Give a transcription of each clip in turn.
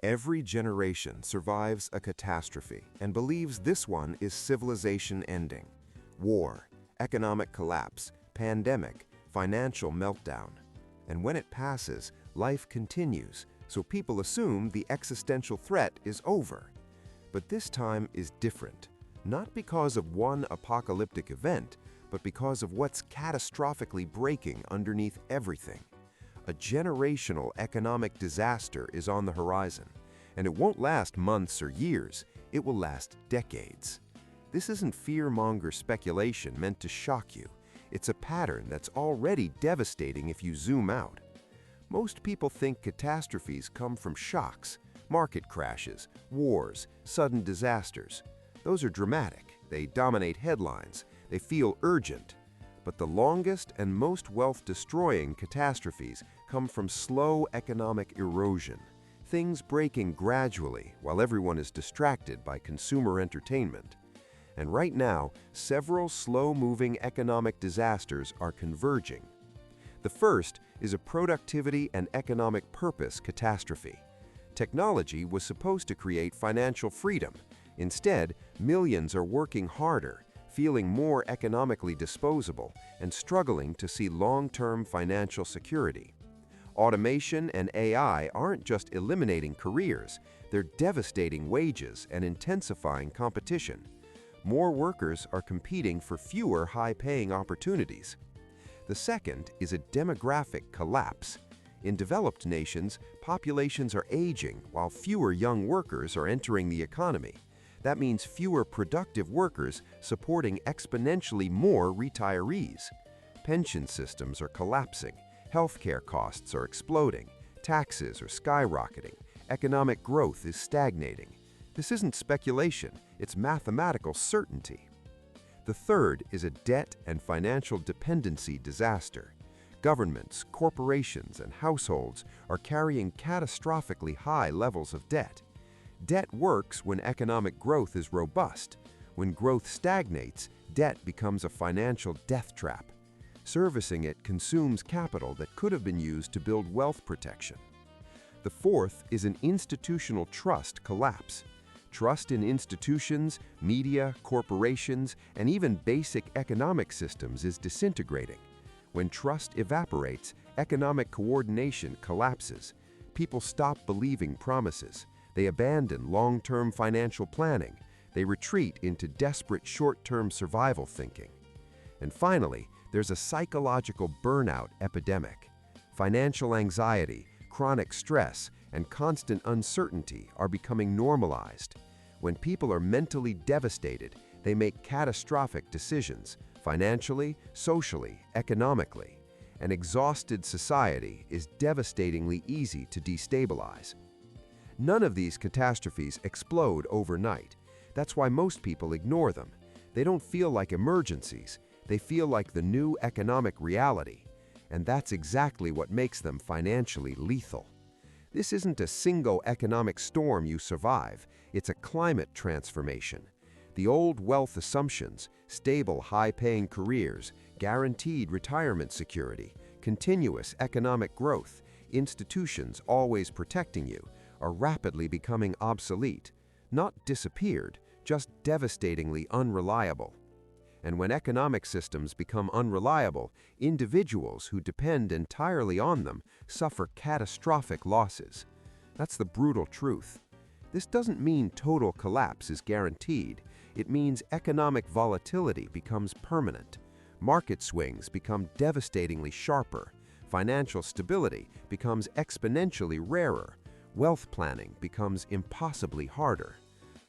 Every generation survives a catastrophe and believes this one is civilization ending. War, economic collapse, pandemic, financial meltdown. And when it passes, life continues, so people assume the existential threat is over. But this time is different, not because of one apocalyptic event, but because of what's catastrophically breaking underneath everything. A generational economic disaster is on the horizon, and it won't last months or years, it will last decades. This isn't fear-monger speculation meant to shock you. It's a pattern that's already devastating if you zoom out. Most people think catastrophes come from shocks, market crashes, wars, sudden disasters. Those are dramatic, they dominate headlines, they feel urgent. But the longest and most wealth-destroying catastrophes come from slow economic erosion, things breaking gradually while everyone is distracted by consumer entertainment. And right now, several slow-moving economic disasters are converging. The first is a productivity and economic purpose catastrophe. Technology was supposed to create financial freedom. Instead, millions are working harder, feeling more economically disposable, and struggling to see long-term financial security. Automation and AI aren't just eliminating careers, they're devastating wages and intensifying competition. More workers are competing for fewer high-paying opportunities. The second is a demographic collapse. In developed nations, populations are aging while fewer young workers are entering the economy. That means fewer productive workers supporting exponentially more retirees. Pension systems are collapsing, healthcare costs are exploding, taxes are skyrocketing, economic growth is stagnating. This isn't speculation, it's mathematical certainty. The third is a debt and financial dependency disaster. Governments, corporations, and households are carrying catastrophically high levels of debt. Debt works when economic growth is robust. When growth stagnates, debt becomes a financial death trap. Servicing it consumes capital that could have been used to build wealth protection. The fourth is an institutional trust collapse. Trust in institutions, media, corporations, and even basic economic systems is disintegrating. When trust evaporates, economic coordination collapses. People stop believing promises. They abandon long-term financial planning. They retreat into desperate short-term survival thinking. And finally, there's a psychological burnout epidemic. Financial anxiety, chronic stress, and constant uncertainty are becoming normalized. When people are mentally devastated, they make catastrophic decisions, financially, socially, economically. An exhausted society is devastatingly easy to destabilize. None of these catastrophes explode overnight. That's why most people ignore them. They don't feel like emergencies. They feel like the new economic reality. And that's exactly what makes them financially lethal. This isn't a single economic storm you survive. It's a climate transformation. The old wealth assumptions, stable high-paying careers, guaranteed retirement security, continuous economic growth, institutions always protecting you, are rapidly becoming obsolete. Not disappeared, just devastatingly unreliable. And when economic systems become unreliable, individuals who depend entirely on them suffer catastrophic losses. That's the brutal truth. This doesn't mean total collapse is guaranteed. It means economic volatility becomes permanent. Market swings become devastatingly sharper. Financial stability becomes exponentially rarer. Wealth planning becomes impossibly harder.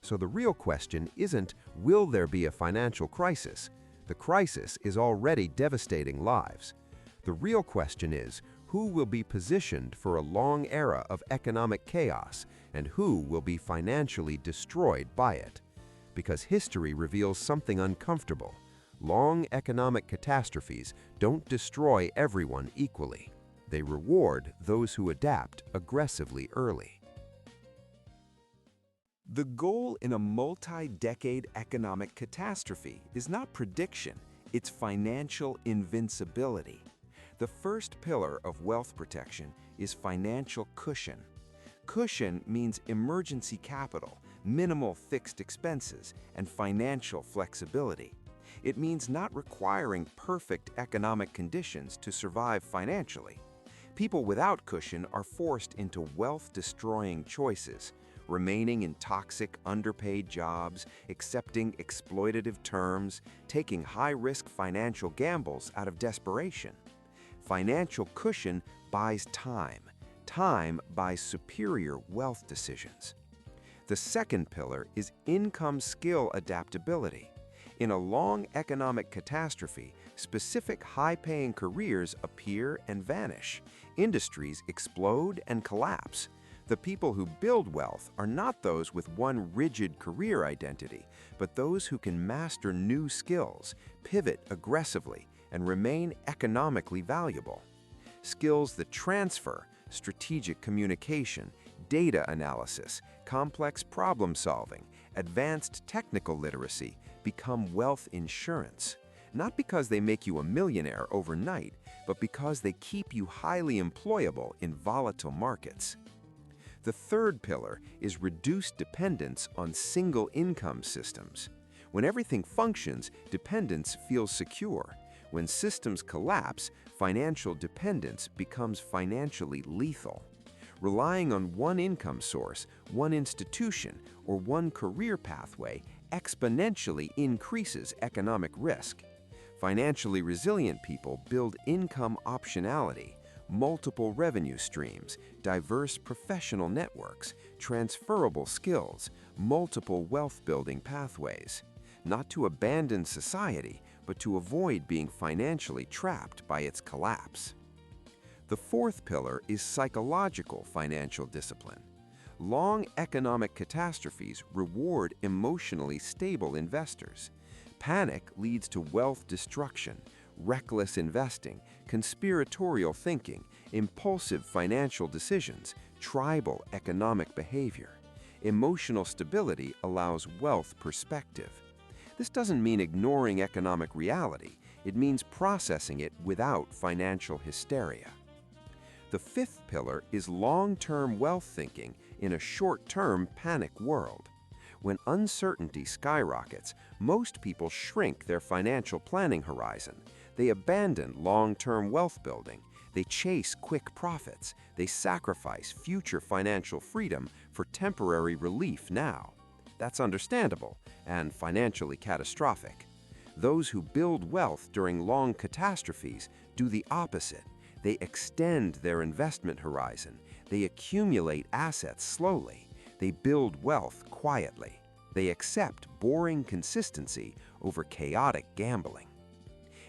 So the real question isn't, will there be a financial crisis? The crisis is already devastating lives. The real question is, who will be positioned for a long era of economic chaos, and who will be financially destroyed by it? Because history reveals something uncomfortable. Long economic catastrophes don't destroy everyone equally. They reward those who adapt aggressively early. The goal in a multi-decade economic catastrophe is not prediction, it's financial invincibility. The first pillar of wealth protection is financial cushion. Cushion means emergency capital, minimal fixed expenses, and financial flexibility. It means not requiring perfect economic conditions to survive financially. People without cushion are forced into wealth-destroying choices, remaining in toxic, underpaid jobs, accepting exploitative terms, taking high-risk financial gambles out of desperation. Financial cushion buys time. Time buys superior wealth decisions. The second pillar is income skill adaptability. In a long economic catastrophe, specific high-paying careers appear and vanish. Industries explode and collapse. The people who build wealth are not those with one rigid career identity, but those who can master new skills, pivot aggressively, and remain economically valuable. Skills that transfer, strategic communication, data analysis, complex problem solving, advanced technical literacy, become wealth insurance. Not because they make you a millionaire overnight, but because they keep you highly employable in volatile markets. The third pillar is reduced dependence on single income systems. When everything functions, dependence feels secure. When systems collapse, financial dependence becomes financially lethal. Relying on one income source, one institution, or one career pathway exponentially increases economic risk. Financially resilient people build income optionality, multiple revenue streams, diverse professional networks, transferable skills, multiple wealth-building pathways. Not to abandon society, but to avoid being financially trapped by its collapse. The fourth pillar is psychological financial discipline. Long economic catastrophes reward emotionally stable investors. Panic leads to wealth destruction, reckless investing, conspiratorial thinking, impulsive financial decisions, tribal economic behavior. Emotional stability allows wealth perspective. This doesn't mean ignoring economic reality. It means processing it without financial hysteria. The fifth pillar is long-term wealth thinking in a short-term panic world. When uncertainty skyrockets, most people shrink their financial planning horizon. They abandon long-term wealth building. They chase quick profits. They sacrifice future financial freedom for temporary relief now. That's understandable and financially catastrophic. Those who build wealth during long catastrophes do the opposite. They extend their investment horizon. They accumulate assets slowly. They build wealth quietly. They accept boring consistency over chaotic gambling.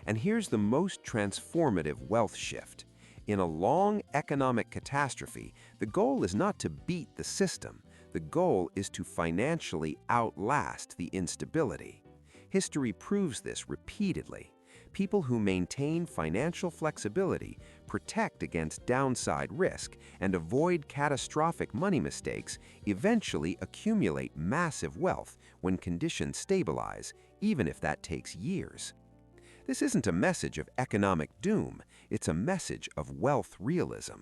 And here's the most transformative wealth shift. In a long economic catastrophe, the goal is not to beat the system. The goal is to financially outlast the instability. History proves this repeatedly. People who maintain financial flexibility, protect against downside risk, and avoid catastrophic money mistakes eventually accumulate massive wealth when conditions stabilize, even if that takes years. This isn't a message of economic doom, it's a message of wealth realism.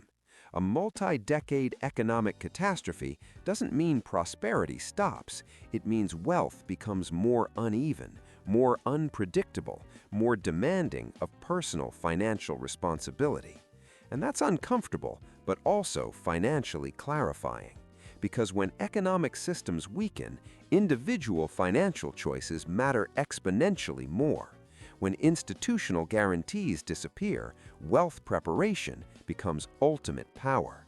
A multi-decade economic catastrophe doesn't mean prosperity stops. It means wealth becomes more uneven, more unpredictable, more demanding of personal financial responsibility. And that's uncomfortable, but also financially clarifying. Because when economic systems weaken, individual financial choices matter exponentially more. When institutional guarantees disappear, wealth preparation becomes ultimate power.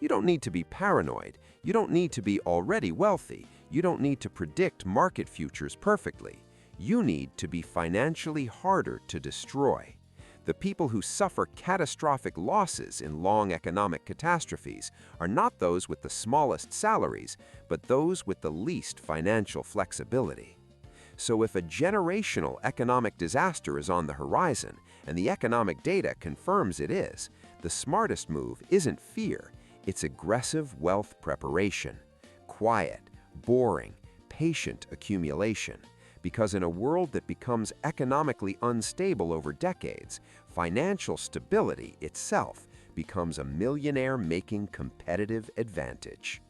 You don't need to be paranoid. You don't need to be already wealthy. You don't need to predict market futures perfectly. You need to be financially harder to destroy. The people who suffer catastrophic losses in long economic catastrophes are not those with the smallest salaries, but those with the least financial flexibility. So if a generational economic disaster is on the horizon, and the economic data confirms it is, the smartest move isn't fear, it's aggressive wealth preparation. Quiet, boring, patient accumulation. Because in a world that becomes economically unstable over decades, financial stability itself becomes a millionaire-making competitive advantage.